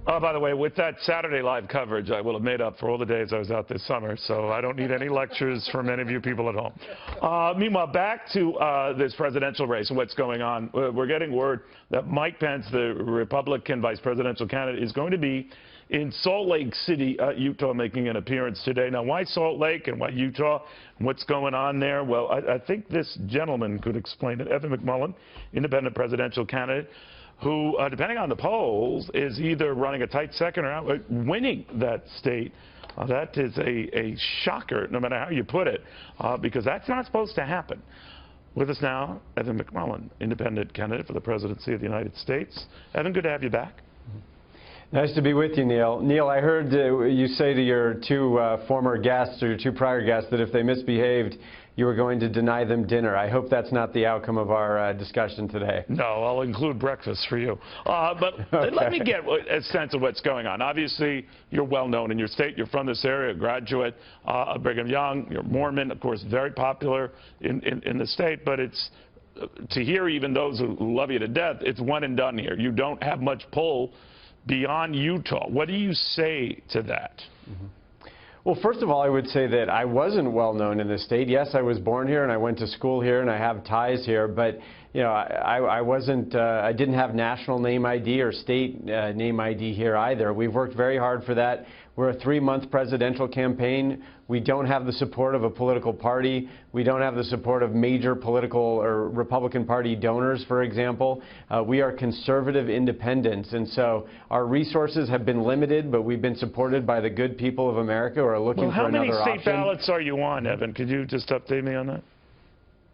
Oh, by the way, with that Saturday live coverage, I will have made up for all the days I was out this summer, so I don't need any lectures from any of you people at home. Meanwhile, back to this presidential race and what's going on. We're getting word that Mike Pence, the Republican vice presidential candidate, is going to be in Salt Lake City, Utah, making an appearance today. Now, why Salt Lake and why Utah? What's going on there? Well, I think this gentleman could explain it. Evan McMullin, independent presidential candidate, who, depending on the polls, is either running a tight second or outright winning that state. That is a shocker, no matter how you put it, because that's not supposed to happen. With us now, Evan McMullin, independent candidate for the presidency of the United States. Evan, good to have you back. Nice to be with you, Neil. Neil, I heard you say to your two former guests, or your two prior guests, that if they misbehaved, you were going to deny them dinner. I hope that's not the outcome of our discussion today. No, I'll include breakfast for you. But okay, let me get a sense of what's going on. Obviously, you're well known in your state. You're from this area, a graduate of Brigham Young. You're Mormon, of course, very popular in the state. But it's to hear even those who love you to death, it's one and done here. You don't have much pull beyond Utah. What do you say to that? Mm-hmm. Well, first of all, I would say that I wasn't well known in the state. Yes, I was born here and I went to school here and I have ties here, but you know, I didn't have national name ID or state name ID here either. We've worked very hard for that. We're a 3-month presidential campaign. We don't have the support of a political party. We don't have the support of major political or Republican Party donors, for example. We are conservative independents, and so our resources have been limited, but we've been supported by the good people of America who are looking for another option. How many state ballots are you on, Evan? Could you just update me on that?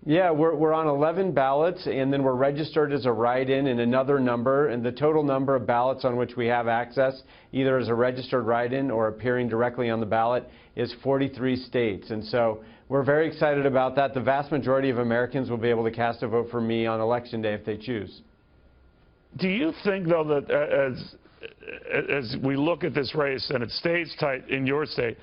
Yeah, we're on 11 ballots, and then we're registered as a write-in in another number, and the total number of ballots on which we have access, either as a registered write-in or appearing directly on the ballot, is 43 states. And so we're very excited about that. The vast majority of Americans will be able to cast a vote for me on Election Day if they choose. Do you think, though, that as we look at this race and it stays tight in your state,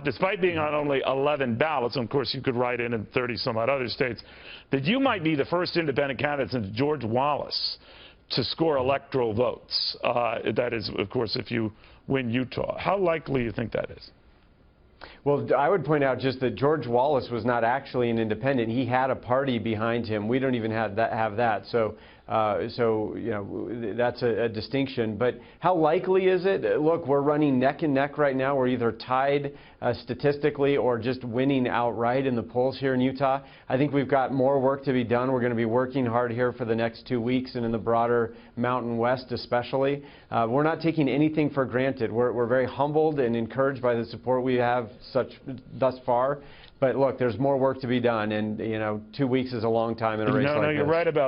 despite being on only 11 ballots, and of course you could write in 30-some-odd other states, that you might be the first independent candidate since George Wallace to score electoral votes? That is, of course, if you win Utah. How likely do you think that is? Well, I would point out just that George Wallace was not actually an independent. He had a party behind him. We don't even have that. So you know, that's a distinction. But how likely is it? Look, we're running neck and neck right now. We're either tied statistically or just winning outright in the polls here in Utah. I think we've got more work to be done. We're going to be working hard here for the next 2 weeks and in the broader Mountain West especially. We're not taking anything for granted. We're very humbled and encouraged by the support we have thus far. But look, there's more work to be done, and you know, 2 weeks is a long time in a race like this. No, you're right about